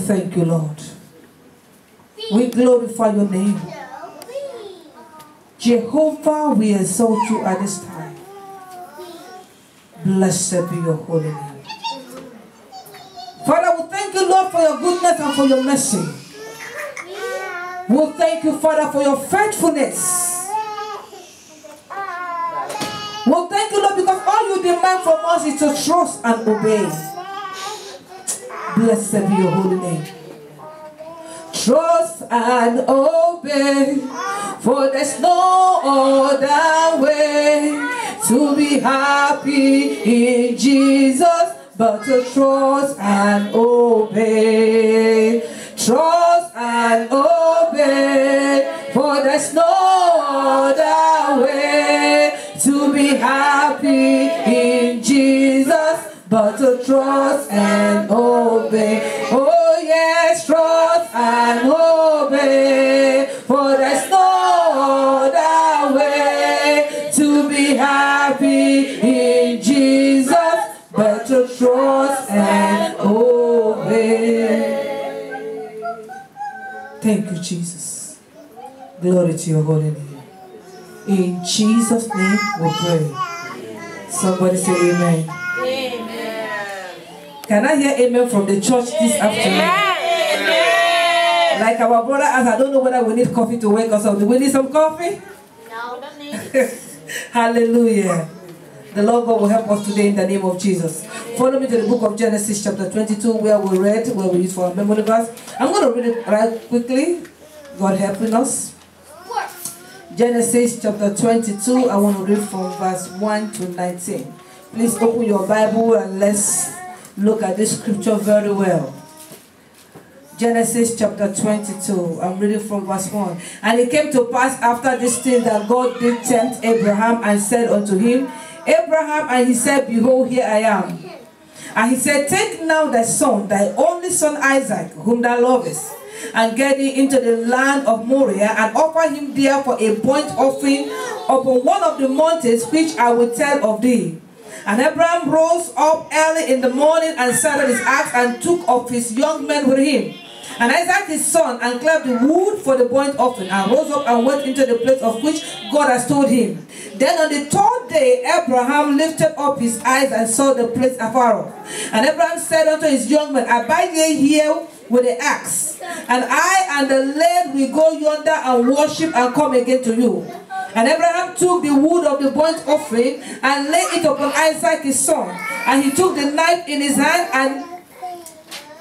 thank you, Lord. We glorify your name. Jehovah, we exalt you at this time. Blessed be your holy name. Father, we thank you, Lord, for your goodness and for your mercy. We thank you, Father, for your faithfulness. We thank you, Lord, because all you demand from us is to trust and obey. Blessed be your holy name. Trust and obey, for there's no other way to be happy in Jesus but to trust and obey. Trust and obey, for there's no other way to be happy in Jesus but to trust and obey. Oh yes, trust and obey, for there's no other way to be happy in Jesus but to trust and obey. Thank you, Jesus. Glory to your holy name. In Jesus' name we pray. Somebody say amen. Can I hear amen from the church this afternoon? Amen. Like our brother asked, I don't know whether we need coffee to wake us up. Do we need some coffee? No, don't need. Hallelujah. The Lord God will help us today in the name of Jesus. Follow me to the book of Genesis chapter 22 where we read, where we use for our memory verse. I'm going to read it right quickly. God helping us. Genesis chapter 22, I want to read from verse 1 to 19. Please open your Bible and let's look at this scripture very well. Genesis chapter 22. I'm reading from verse 1. And it came to pass after this thing that God did tempt Abraham and said unto him, Abraham, and he said, Behold, here I am. And he said, Take now thy son, thy only son Isaac, whom thou lovest, and get thee into the land of Moriah, and offer him there for a burnt offering upon one of the mountains which I will tell of thee. And Abraham rose up early in the morning and saddled his axe and took of his young men with him, and Isaac his son, and cleft the wood for the burnt offering, and rose up and went into the place of which God has told him. Then on the third day Abraham lifted up his eyes and saw the place afar off. And Abraham said unto his young men, Abide ye here with the axe, and I and the lad will go yonder and worship and come again to you. And Abraham took the wood of the burnt offering and laid it upon Isaac his son. And he took the knife in his hand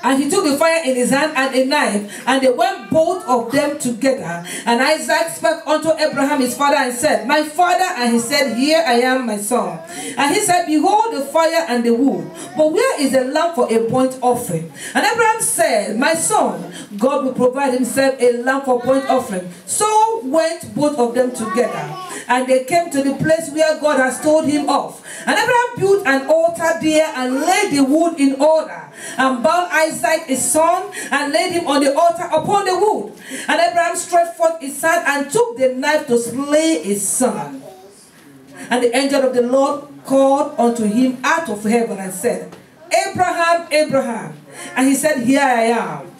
and he took the fire in his hand and a knife, and they went both of them together. And Isaac spake unto Abraham his father and said, My father. And he said, Here I am, my son. And he said, Behold the fire and the wood, but where is the lamb for a burnt offering? And Abraham said, My son, God will provide himself a lamb for burnt offering. So went both of them together, and they came to the place where God has told him of. And Abraham built an altar there and laid the wood in order, and bound Isaac his son, and laid him on the altar upon the wood. And Abraham stretched forth his hand and took the knife to slay his son. And the angel of the Lord called unto him out of heaven and said, Abraham, Abraham. And he said, Here I am.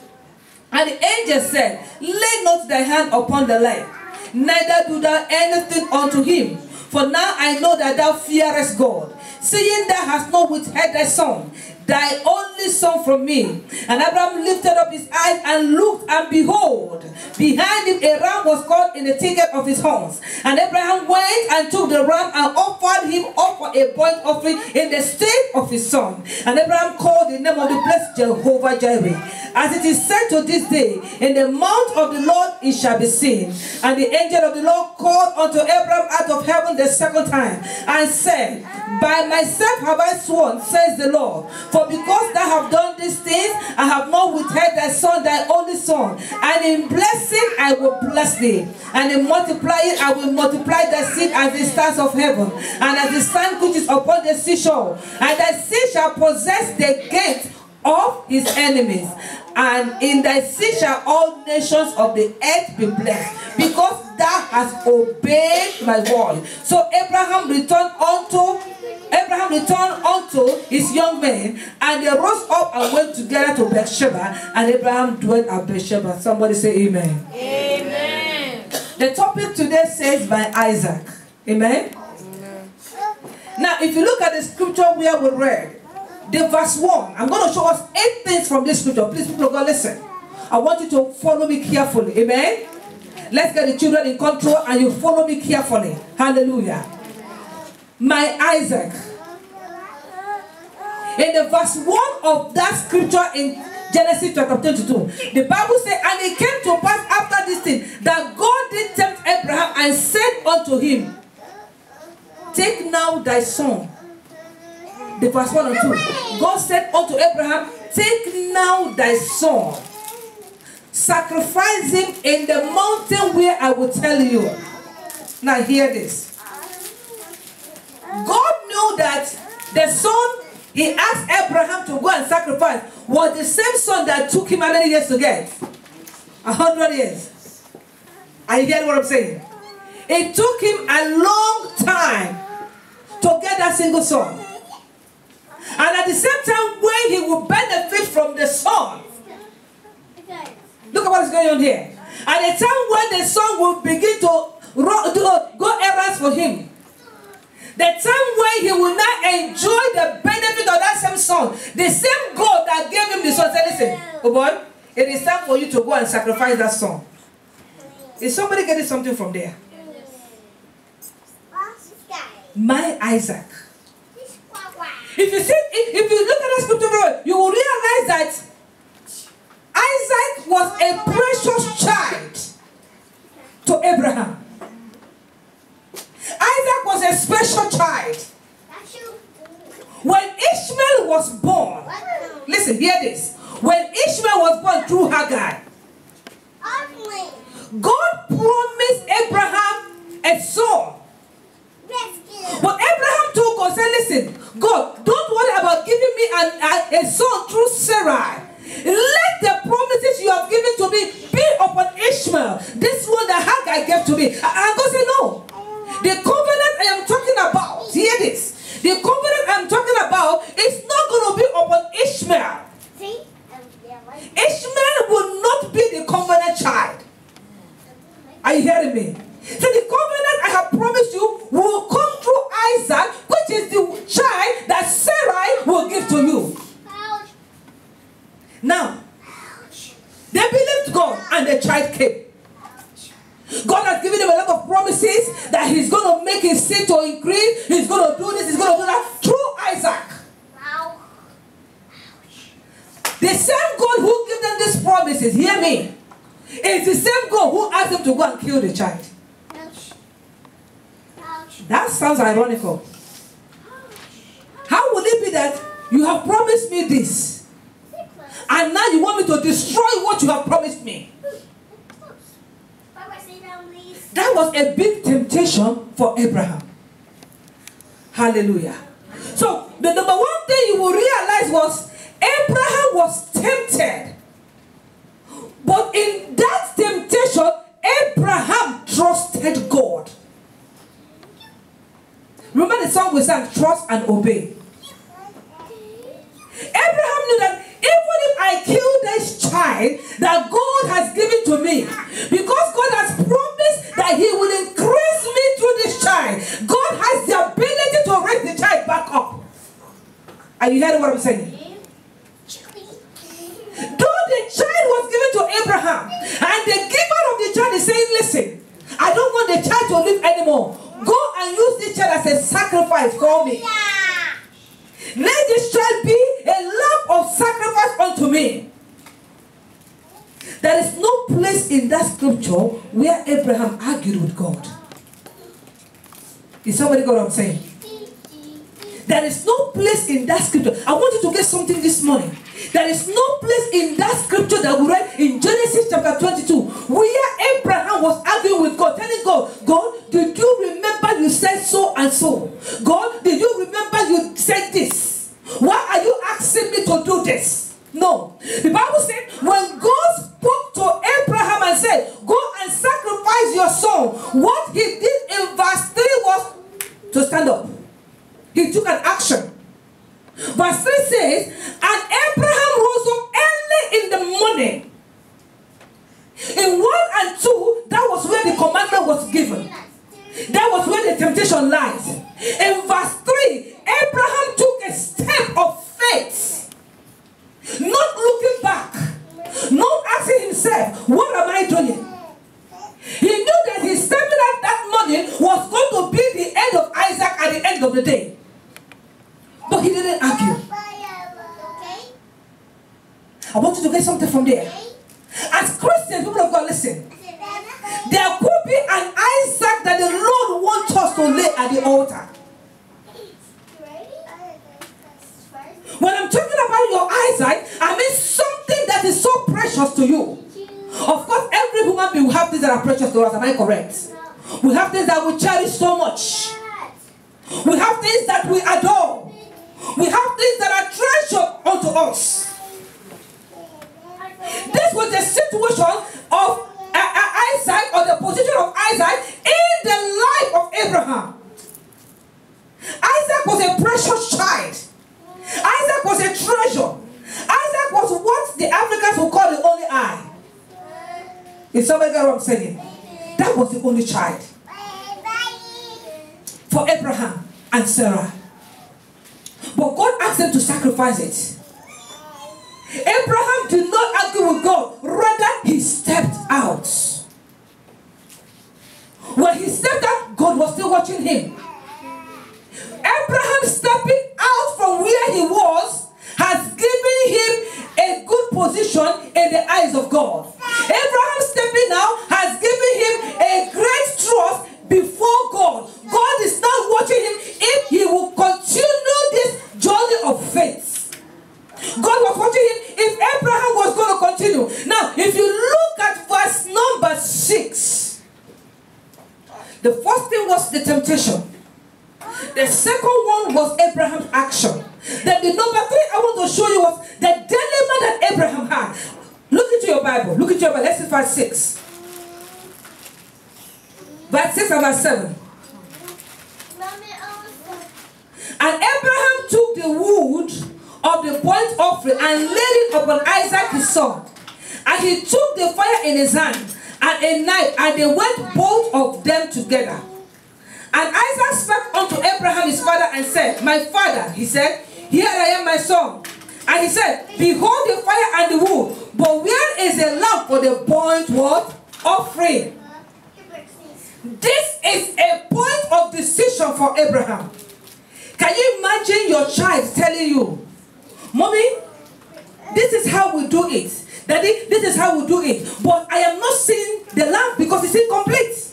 And the angel said, Lay not thy hand upon the lad, neither do thou anything unto him. For now I know that thou fearest God, seeing thou hast not withheld thy son, thy only son, from me. And Abraham lifted up his eyes and looked, and behold, behind him a ram was caught in the thicket of his horns. And Abraham went and took the ram and offered him up for a burnt offering in the stead of his son. And Abraham called the name of the place Jehovah Jireh. As it is said to this day, in the mount of the Lord it shall be seen. And the angel of the Lord called unto Abraham out of heaven the second time, and said, By myself have I sworn, says the Lord, for because thou hast done these things, I have not withheld thy son, thy only son. And in blessing I will bless thee, and in multiplying I will multiply thy seed as the stars of heaven, and as the sand which is upon the seashore. And thy seed shall possess the gate of his enemies, and in thy seed shall all nations of the earth be blessed, because thou hast obeyed my word. So Abraham returned unto Abraham returned unto his young men, and they rose up and went together to Beersheba, and Abraham dwelt at Beersheba. Somebody say amen. Amen. The topic today says by Isaac. Amen. Amen. Now, if you look at the scripture where we read, the verse 1, I'm going to show us 8 things from this scripture. Please, people of God, listen. I want you to follow me carefully. Amen. Let's get the children in control and you follow me carefully. Hallelujah. My Isaac. In the verse 1 of that scripture in Genesis chapter 22, the Bible says, and it came to pass after this thing that God did tempt Abraham and said unto him, take now thy son. The verse 1 and 2. God said unto Abraham, take now thy son. Sacrifice him in the mountain where I will tell you. Now hear this. God knew that the son he asked Abraham to go and sacrifice was the same son that took him how many years to get? 100 years. Are you hearing what I'm saying? It took him a long time to get that single son. And at the same time, when he will benefit from the son. Look at what is going on here. At the time when the son will begin to go errands for him. The time when he will not enjoy the benefit of that same son. The same God that gave him the son said, listen, oh boy, it is time for you to go and sacrifice that son. Is somebody getting something from there? My Isaac. If you look at the scripture, you will realize that Isaac was a precious child to Abraham. Isaac was a special child. When Ishmael was born, listen, hear this. When Ishmael was born through Hagar, God promised Abraham a son. But Abraham told God, said, listen, God, don't worry about giving me a son through Sarai. Let the promises you have given to me be upon Ishmael. This one that Hagar gave to me. And God said, no. The covenant I am talking about, hear this. The covenant I am talking about is not going to be upon Ishmael. Ishmael will not be the covenant child. Are you hearing me? So the covenant I have promised you will come through Isaac, which is the child that Sarai will give to you. Now, they believed God and the child came. God has given him a lot of promises that he's going to make his seed to increase. He's going to do this, he's going to do that through Isaac. The same God who gave them these promises, hear me, is the same God who asked them to go and kill the child. That sounds ironical. How would it be that you have promised me this, and now you want me to destroy what you have promised me? That was a big temptation for Abraham. Hallelujah. So the number one thing you will realize was Abraham was tempted. But in that temptation, Abraham trusted God. Remember the song we sang, trust and obey. Abraham knew that even if I kill this child that God has given to me, because God has promised that he will increase me through this child, God has the ability to raise the child back up. Are you hearing what I'm saying? Though the child was given to Abraham, and the giver of the child is saying, listen, I don't want the child to live anymore. Go and use this child as a sacrifice for me. Let this child be a lamb of sacrifice unto me. There is no place in that scripture where Abraham argued with God. Is somebody got what I'm saying? There is no place in that scripture. I want you to get something this morning. There is no place in that scripture that we read in Genesis chapter 22 where Abraham was arguing with God, telling God, God, did you remember you said so and so? God, did you remember you said this? Why are you asking me to do this? No. The Bible said when God spoke to Abraham and said, go and sacrifice your son, what he did in verse 3 was to stand up. He took an temptation lies. In verse 3, Abraham took a step of faith, not looking back, not asking himself, what am I doing? He knew that his stepping out that morning was going to be the end of Isaac at the end of the day. But he didn't argue. I want you to get something from there. As Christians, people of God, listen. There could be an Isaac that the Lord wants us to lay at the altar. When I'm talking about your Isaac, I mean something that is so precious to you. Of course, every human being will have things that are precious to us. Am I correct? We have things that we cherish so much. We have things that we adore. We have things that are treasured unto us. This was the situation of Isaac, or the position of Isaac in the life of Abraham. Isaac was a precious child. Isaac was a treasure. Isaac was what the Africans would call the only eye. Is somebody got what I'm saying? That was the only child for Abraham and Sarah. But God asked them to sacrifice it. Abraham did not argue with God. Rather, he stepped out. When he stepped out, God was still watching him. Abraham stepping out from where he was has given him a good position in the eyes of God. Abraham stepping out has given him a great trust before God. God is now watching him if he will continue this journey of faith. God was watching him if Abraham was going to continue. Now, if you look at verse number 6, the first thing was the temptation. The second one was Abraham's action. Then the number 3 I want to show you was the dilemma that Abraham had. Look into your Bible. Look into your Bible. Let's see verse 6. Verse 6 and verse 7. And Abraham took the wood of the burnt offering and laid it upon Isaac his son. And he took the fire in his hand and a knife, and they went both of them together. And Isaac spake unto Abraham his father and said, My father, he said, Here I am, my son. And he said, Behold the fire and the wood, but where is the lamp for the burnt what? Offering? This is a point of decision for Abraham. Can you imagine your child telling you, Mommy, this is how we do it. Daddy, this is how we do it. But I am not seeing the lamp because it's incomplete.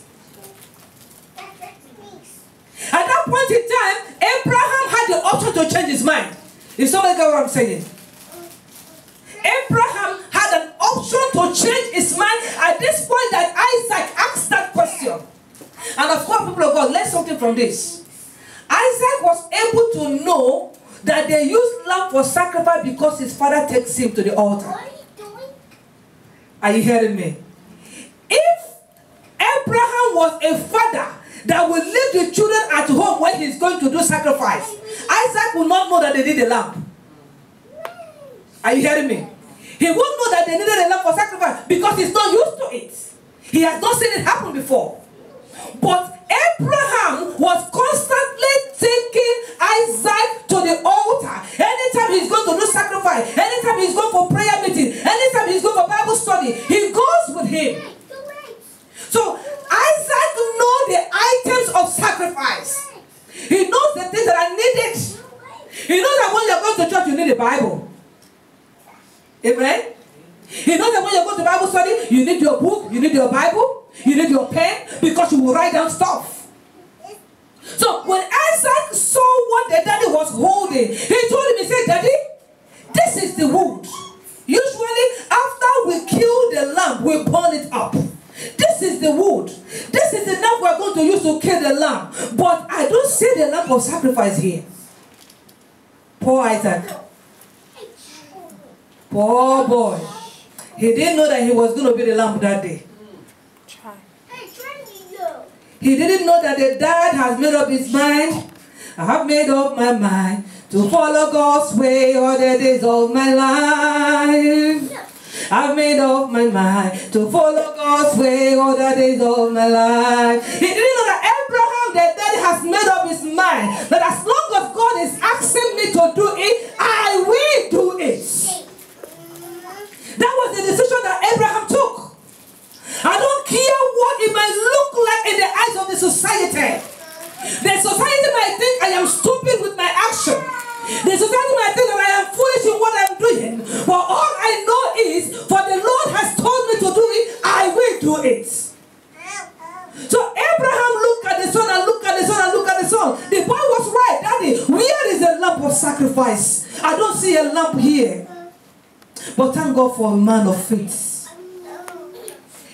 At that point in time, Abraham had the option to change his mind. Is somebody get what I'm saying? Abraham had an option to change his mind at this point that Isaac asked that question. And of course, people of God, learn something from this. Isaac was able to know that they used lamb for sacrifice because his father takes him to the altar. What are you doing? Are you hearing me? If Abraham was a father that will leave the children at home when he's going to do sacrifice, Isaac will not know that they need a lamb. Are you hearing me? He won't know that they needed a lamb for sacrifice because he's not used to it. He has not seen it happen before. But Abraham was constantly taking Isaac to the altar. Anytime he's going to do sacrifice, anytime he's going for prayer meeting, anytime he's going for Bible study, he goes with him. So Isaac knows the items of sacrifice. He knows the things that are needed. He knows that when you're going to church, you need a Bible. Amen? He knows that when you're going to Bible study, you need your book, you need your Bible, you need your pen, because you will write down stuff. So when Isaac saw what the daddy was holding, he told him, he said, Daddy, this is the wood. Usually, after we kill the lamb, we burn it up. This is the wood. This is the knife we're going to use to kill the lamb. But I don't see the lamb of sacrifice here. Poor Isaac. Poor boy. He didn't know that he was going to be the lamb that day. He didn't know that the dad has made up his mind. I have made up my mind to follow God's way all the days of my life. I've made up my mind to follow God's way all the days of my life. He didn't know that Abraham their daddy has made up his mind that as long as God is asking me to do it, I will do it. That was the decision that Abraham took. I don't care what it might look like in the eyes of the society. The society might think I am stupid with my action. The society might think that I am foolish in what I'm doing. But all I know is, for the Lord has told me to do it, I will do it. So Abraham looked at the son and looked at the son and looked at the son. The boy was right. Daddy, where is the lamp of sacrifice? I don't see a lamp here. But thank God for a man of faith.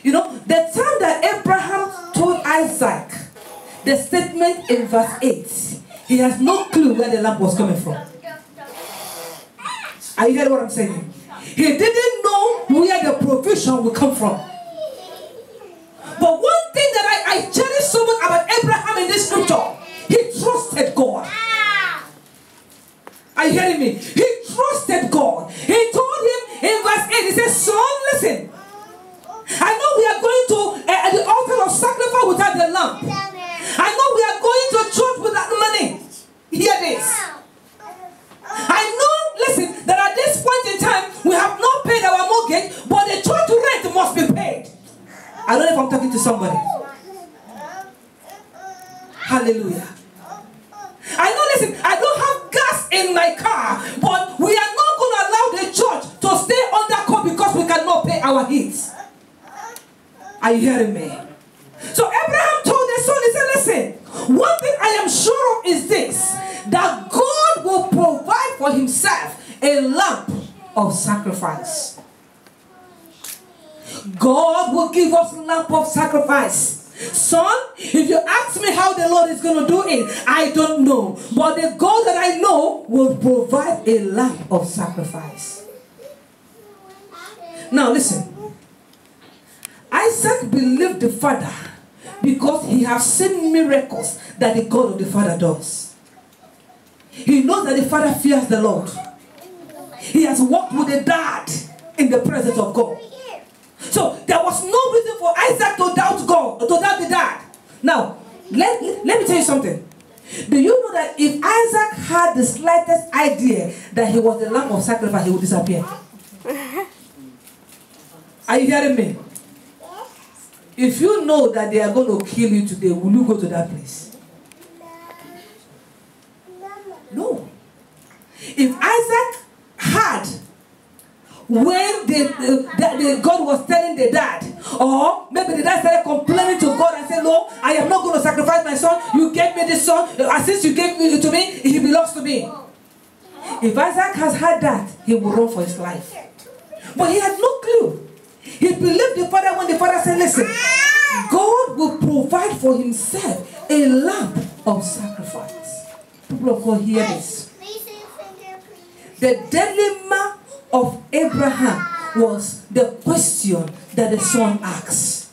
You know, the time that Abraham told Isaac the statement in verse 8, he has no clue where the lamp was coming from. Are you hearing what I'm saying? He didn't know where the provision would come from. But one thing that I cherish so much about Abraham in this scripture, he trusted God. Are you hearing me? He trusted God. He told him in verse 8, he said, son, listen. I know we are going to the altar of sacrifice without the lamp. I know we are going to church without money. Hear this. I know, listen, that at this point in time, we have not paid our mortgage, but the church rent must be paid. I don't know if I'm talking to somebody. Hallelujah. I know, listen, I don't have gas in my car, but we are not going to allow the church to stay undercover because we cannot pay our heat. Are you hearing me? So Abraham told his son, he said, listen, one thing I am sure of is this, that God will provide for himself a lamp of sacrifice. God will give us a lamp of sacrifice. Son, if you ask me how the Lord is going to do it, I don't know. But the God that I know will provide a lamp of sacrifice. Now listen. Isaac believed the father because he has seen miracles that the God of the father does. He knows that the father fears the Lord. He has walked with the dad in the presence of God. So there was no reason for Isaac to doubt God, to doubt the dad. Now, let me tell you something. Do you know that if Isaac had the slightest idea that he was the lamb of sacrifice, he would disappear? Are you hearing me? If you know that they are going to kill you today, will you go to that place? No. If Isaac had, when God was telling the dad, or maybe the dad started complaining to God and said, no, I am not going to sacrifice my son. You gave me this son. Since you gave it to me, he belongs to me. If Isaac has had that, he will run for his life. But he had no clue. He believed the father when the father said, listen, God will provide for himself a lamp of sacrifice. People of God, hear this. The dilemma of Abraham was the question that the son asked.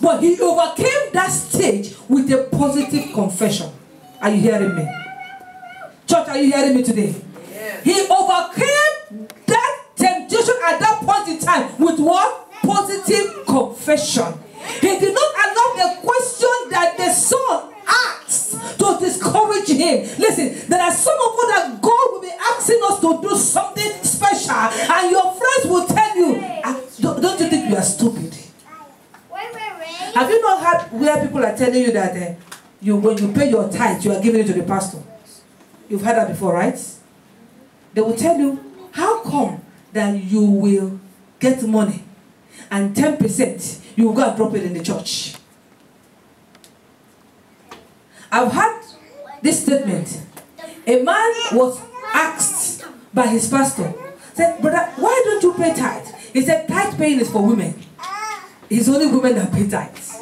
But he overcame that stage with a positive confession. Are you hearing me? Church, are you hearing me today? Yes. He overcame that temptation at that point in time with what? Positive confession. He did not allow the question that the son asked to discourage him. Listen, there are some of us that God will be asking us to do something special, and your friends will tell you, don't you think you are stupid? Have you not heard where people are telling you that when you pay your tithe, you are giving it to the pastor? You've heard that before, right? They will tell you, how come that you will get money and 10% you will go and drop it in the church? I've heard this statement. A man was asked by his pastor, said, brother, why don't you pay tithe? He said, tithe paying is for women. It's only women that pay tithes.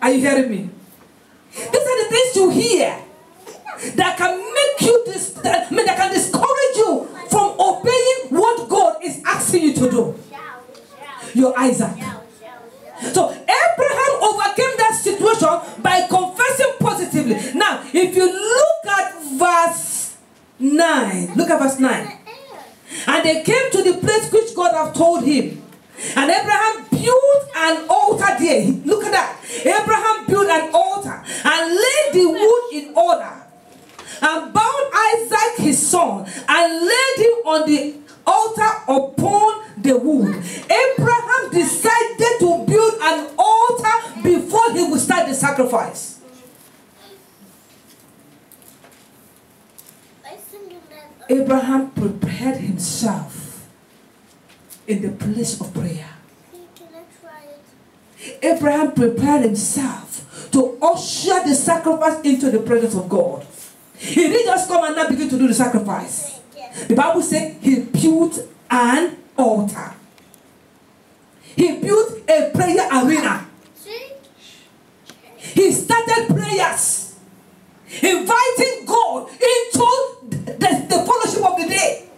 Are you hearing me? These are the things you hear that can make you, that can discourage you from obeying what God is asking you to do. You're Isaac. So Abraham overcame that situation by confessing positively. Now, if you look at verse 9, look at verse 9. And they came to the place which God had told him. And Abraham built an altar there. Look at that. Abraham built an altar and laid the wood in order, and bound Isaac his son, and laid him on the altar upon the wood. Abraham decided to build an altar before he would start the sacrifice. Abraham prepared himself in the place of prayer. Abraham prepared himself to usher the sacrifice into the presence of God. He didn't just come and now begin to do the sacrifice. The Bible said he built an altar. He built a prayer arena. He started prayers, inviting God into the fellowship of the day.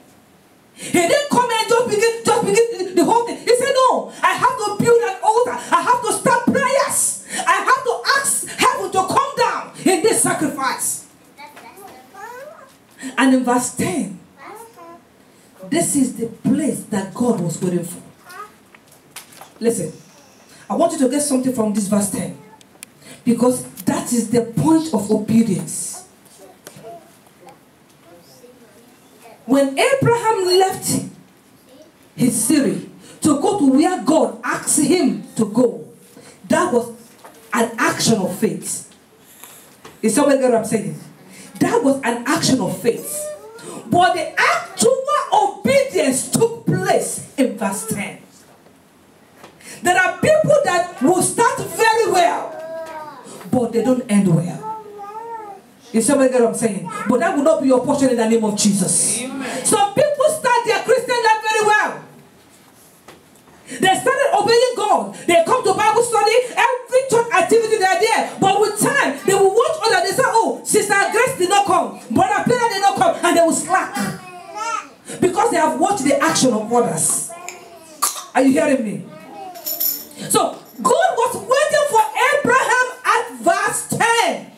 He didn't come and just begin the whole thing. He said, no, I have to build an altar. I have to start prayers. I have to ask heaven to come down in this sacrifice. And in verse 10, this is the place that God was waiting for. Listen, I want you to get something from this verse 10, because that is the point of obedience. When Abraham left his city to go to where God asked him to go, that was an action of faith. Is somebody get what I'm saying? That was an action of faith. But the actual obedience took place in verse 10. There are people that will start very well, but they don't end well. Is somebody get what I'm saying? But that will not be your portion in the name of Jesus. Amen. Some people start their Christian life very well. They started obeying God. They come to Bible study, every church activity they are there. But with time, they will watch others. They say, oh, Sister Grace did not come, Brother Peter did not come, and they will slack. Because they have watched the action of others. Are you hearing me? So, God was waiting for Abraham at verse 10.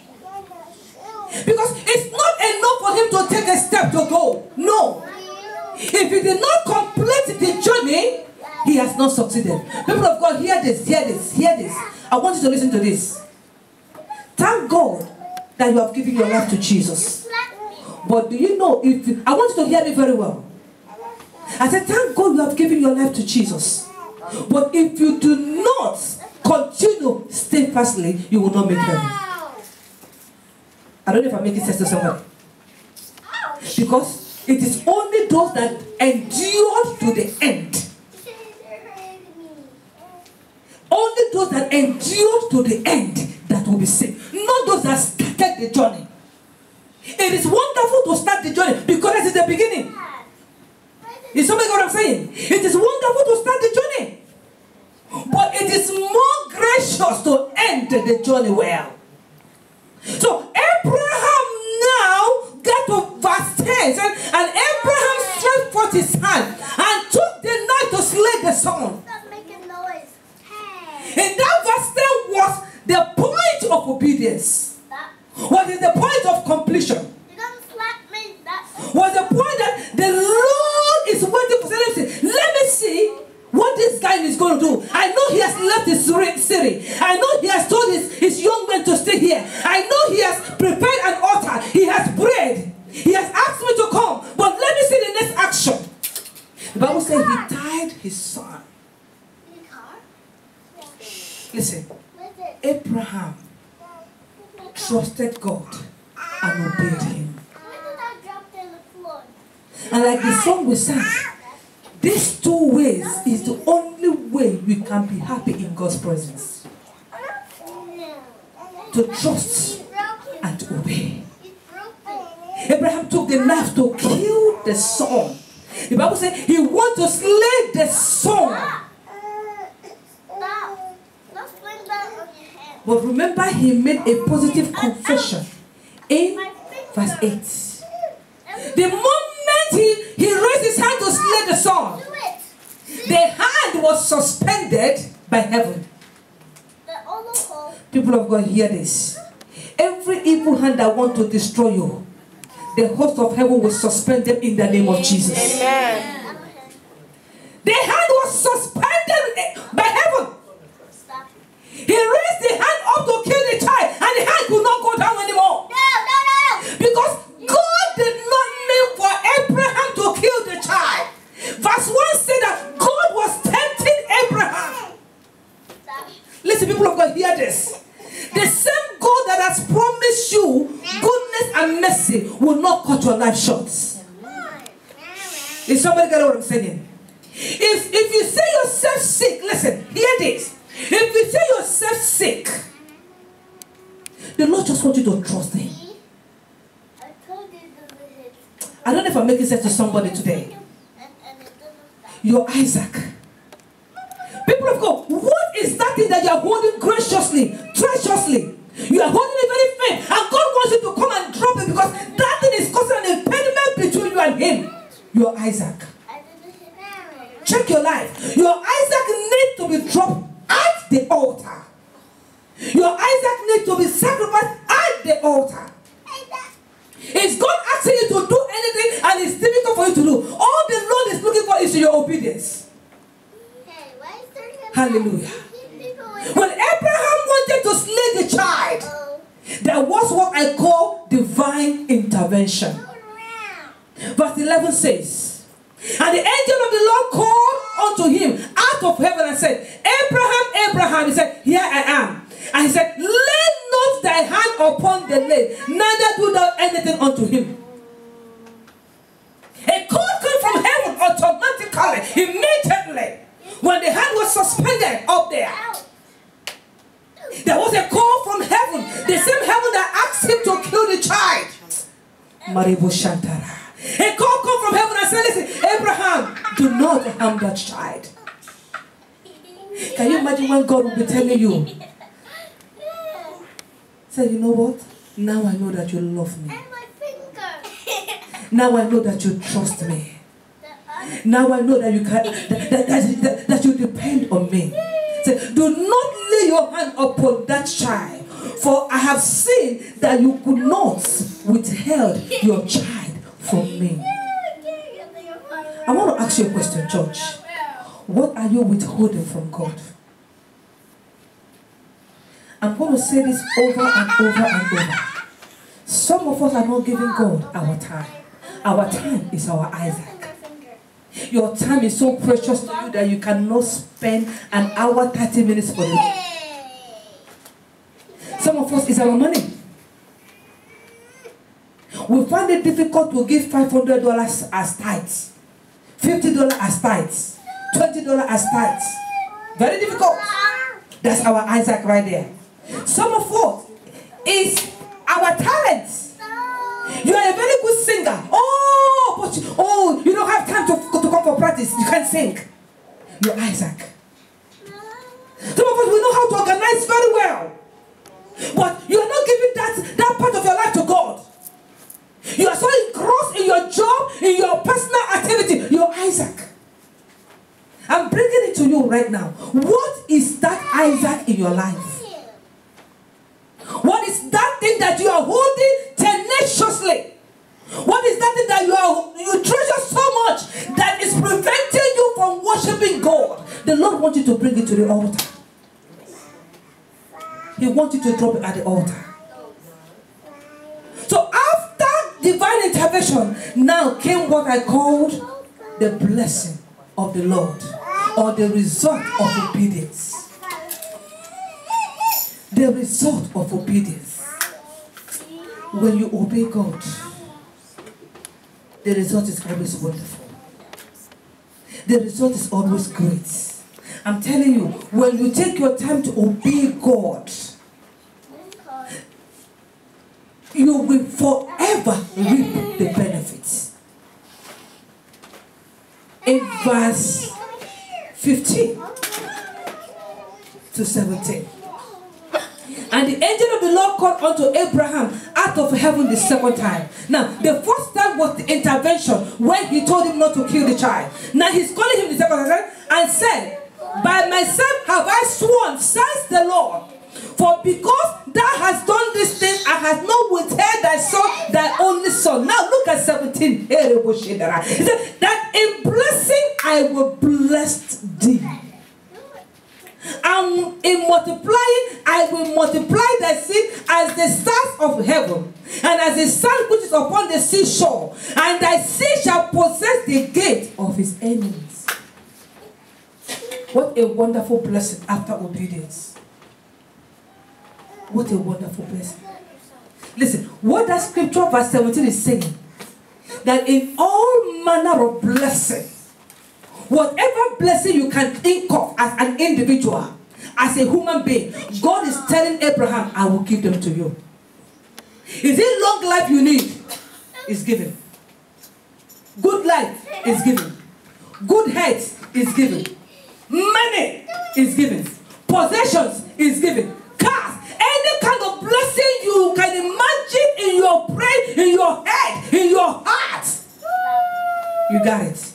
Because it's not enough for him to take a step to go. No. If he did not complete the journey, he has not succeeded. People of God, hear this, hear this, hear this. I want you to listen to this. Thank God that you have given your life to Jesus. But do you know, I want you to hear me very well. I said, thank God you have given your life to Jesus. But if you do not continue steadfastly, you will not make heaven. I don't know if I'm making sense to somebody. Because it is only those that endure to the end. Only those that endure to the end that will be saved. Not those that started the journey. It is wonderful to start the journey because it is the beginning. Is somebody what I'm saying? It is wonderful to start the journey. But it is more gracious to end the journey well. So Abraham now got to verse 10. And Abraham stretched forth his hand and took the knife to slay the son. Stop making noise. And that verse 10 was the point of obedience. What is the point of completion? You don't slap me. Was the point that the Lord is waiting for. Let me see what this guy is going to do. I know he has left his city. I know he has told his young men to stay here. I know he has prepared an altar. He has prayed. He has asked me to come. But let me see the next action. The Bible says he tied his son. Listen. Abraham trusted God and obeyed him. And like the song we sang, these two ways is the only way we can be happy in God's presence. To trust and to obey. Abraham took the knife to kill the son. The Bible said he wanted to slay the son. But remember, he made a positive confession in verse 8. The moment he raised his hand to slay the son, the hand was suspended by heaven. People of God, hear this. Every evil hand that wants to destroy you, the host of heaven will suspend them in the name of Jesus. Amen. The hand was suspended by heaven. this. The same God that has promised you goodness and mercy will not cut your life short. Is somebody getting what I'm saying? If you say yourself sick, listen, hear this. If you say yourself sick, the Lord just wants you to trust Him. I don't know if I'm making sense to somebody today. You're Isaac. People of God, what is that thing that you are holding graciously, treacherously? You are holding it very firm, and God wants you to come and drop it because that thing is causing an impediment between you and Him. You're Isaac. Check your life. Your Isaac needs to be dropped at the altar. Your Isaac needs to be sacrificed at the altar. Is God asking you to do anything and it's difficult for you to do? All the Lord is looking for is your obedience. Hallelujah. When Abraham wanted to slay the child, there was what I call divine intervention. Verse 11 says, and the angel of the Lord called unto him out of heaven and said, Abraham, Abraham. He said, here I am. And he said, lay not thy hand upon the lad, neither do thou anything unto him. A call came from heaven automatically, immediately. When the hand was suspended up there, there was a call from heaven. The same heaven that asked him to kill the child. Maribu Shantara. A call came from heaven and said, listen, Abraham, do not harm that child. Can you imagine when God will be telling you, say, you know what? Now I know that you love me. Now I know that you trust me. Now I know that you can that you depend on me. Say, do not lay your hand upon that child, for I have seen that you could not withhold your child from me. I want to ask you a question, church. What are you withholding from God? I'm going to say this over and over and over. Some of us are not giving God our time. Our time is our Isaac. Your time is so precious to you that you cannot spend an hour, 30 minutes for it. Some of us is our money. We find it difficult to give $500 as tithes, $50 as tithes, $20 as tithes. Very difficult. That's our Isaac right there. Some of us is our talents. You are a very good singer. But you don't have time to come for practice. You can't sing. You're Isaac. Some of us, we know how to organize very well. But you are not giving that part of your life to God. You are so engrossed in your job, in your personal activity. You're Isaac. I'm bringing it to you right now. What is that Isaac in your life? What is that thing that you are holding tenaciously? What is that thing that you treasure so much that is preventing you from worshiping God? The Lord wants you to bring it to the altar. He wants you to drop it at the altar. So after divine intervention, now came what I called the blessing of the Lord, or the result of obedience. The result of obedience. When you obey God, the result is always wonderful. The result is always great. I'm telling you, when you take your time to obey God, you will forever reap the benefits. In verse 15 to 17. And the angel of the Lord called unto Abraham out of heaven the second time. Now, the first time was the intervention when he told him not to kill the child. Now he's calling him the second time and said, by myself have I sworn, says the Lord, for because thou hast done this thing, I have not withheld thy son, thy only son. Now look at 17. He said that in blessing I will bless thee. And in multiplying, I will multiply thy seed as the stars of heaven, and as the sand which is upon the seashore, and thy seed shall possess the gate of his enemies. What a wonderful blessing after obedience. What a wonderful blessing. Listen, what that scripture verse 17 is saying, that in all manner of blessing, whatever blessing you can think of as an individual, as a human being, God is telling Abraham, I will give them to you. Is it long life you need? It's given. Good life is given. Good health is given. Money is given. Possessions is given. Cars, any kind of blessing you can imagine in your brain, in your head, in your heart, you got it.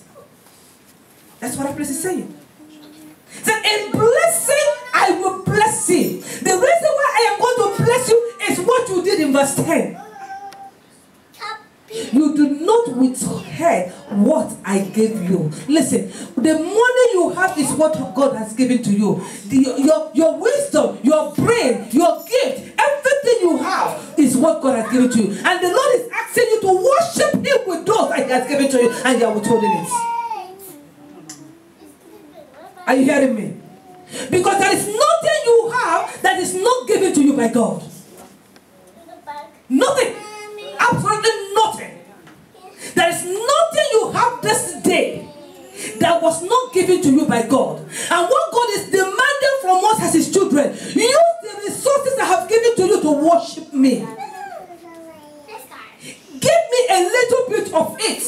That's what that place is saying. That in blessing, I will bless you. The reason why I am going to bless you is what you did in verse 10. You do not withhold what I gave you. Listen, the money you have is what God has given to you. Your wisdom, your brain, your gift, everything you have is what God has given to you. And the Lord is asking you to worship Him with those that He has given to you, and you are withholding it. Are you hearing me? Because there is nothing you have that is not given to you by God. Nothing. Absolutely nothing. There is nothing you have this day that was not given to you by God. And what God is demanding from us as His children, use the resources I have given to you to worship me. Give me a little bit of it.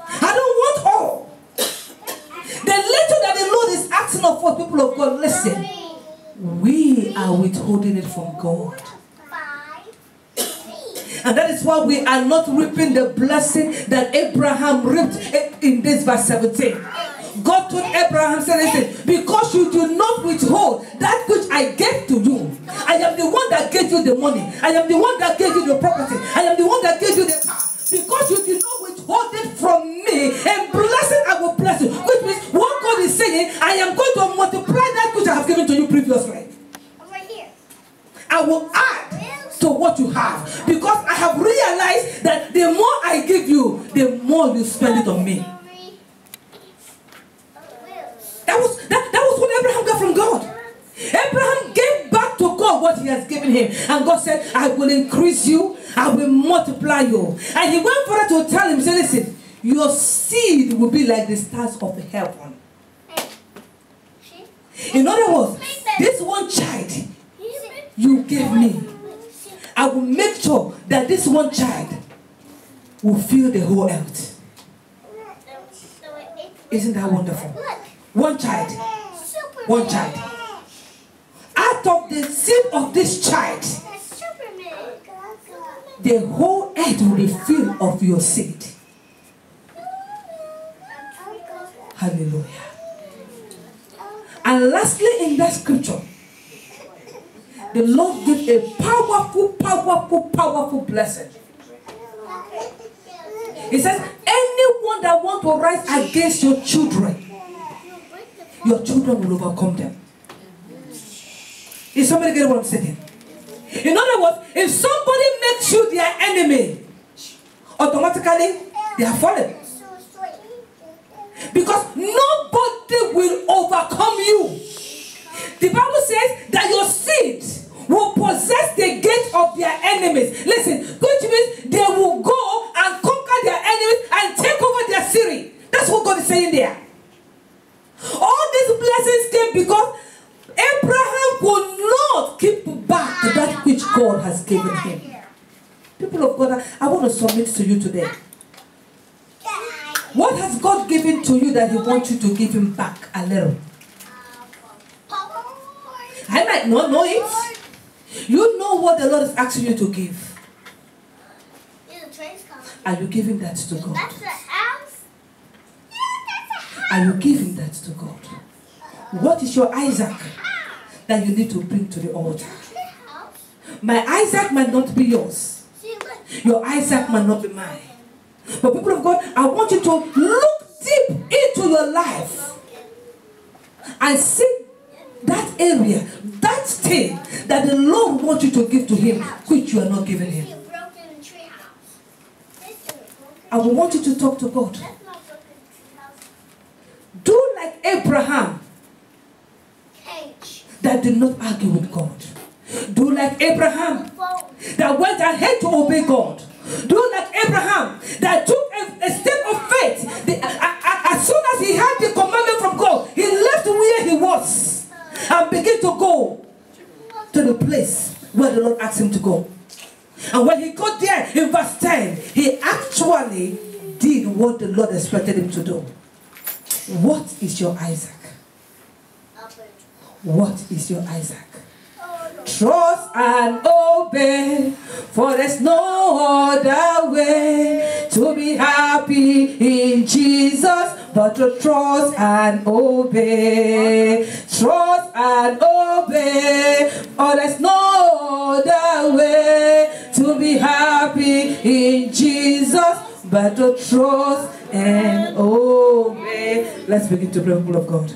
I don't want all. The little that the Lord is asking of us, people of God, listen. We are withholding it from God. And that is why we are not reaping the blessing that Abraham reaped in this verse 17. God told Abraham, said, listen, because you do not withhold that which I gave to you. I am the one that gave you the money. I am the one that gave you the property. I am the one that gave you the car. Because you did not withhold it from me, and blessing I will bless you. Which means what God is saying, I am going to multiply that which I have given to you previously. I will add to what you have, because I have realized that the more I give you, the more you spend it on me. That was what Abraham got from God. Abraham gave back to God what he has given him, and God said, I will increase you, I will multiply you. And he went further to tell him, say, listen, your seed will be like the stars of heaven. In other words, this one child you gave me, I will make sure that this one child will fill the whole earth. Isn't that wonderful? One child. One child. Out of the seed of this child, the whole earth will be filled of your seed. Hallelujah. And lastly, in that scripture, the Lord gives a powerful blessing. He says, anyone that wants to rise against your children will overcome them. Is somebody getting what I'm saying? In other words, if somebody makes you their enemy, automatically they are fallen. Because nobody will overcome you. The Bible says that your seed will possess the gate of their enemies. Listen, which means they will go and conquer their enemies and take over their city. That's what God is saying there. All these blessings came because Abraham could not keep back that which God has given him. People of God, I want to submit to you today. What has God given to you that He wants you to give Him back a little? I might not know it. You know what the Lord is asking you to give. Are you giving that to God? Are you giving that to God? What is your Isaac that you need to bring to the altar? My Isaac might not be yours. Your Isaac might not be mine. But people of God, I want you to look deep into your life and see that area, that thing that the Lord wants you to give to Him, which you are not giving Him. I will want you to talk to God. Do like Abraham, that did not argue with God. Do like Abraham that went ahead to obey God. Do like Abraham that took a step of faith. As soon as he had the commandment from God, he left where he was and began to go to the place where the Lord asked him to go. And when he got there in verse 10, he actually did what the Lord expected him to do. What is your Isaac? What is your Isaac? Trust and obey, for there's no other way to be happy in Jesus but to trust and obey. Trust and obey, for there's no other way to be happy in Jesus but to trust and obey. Let's begin to pray, people of God.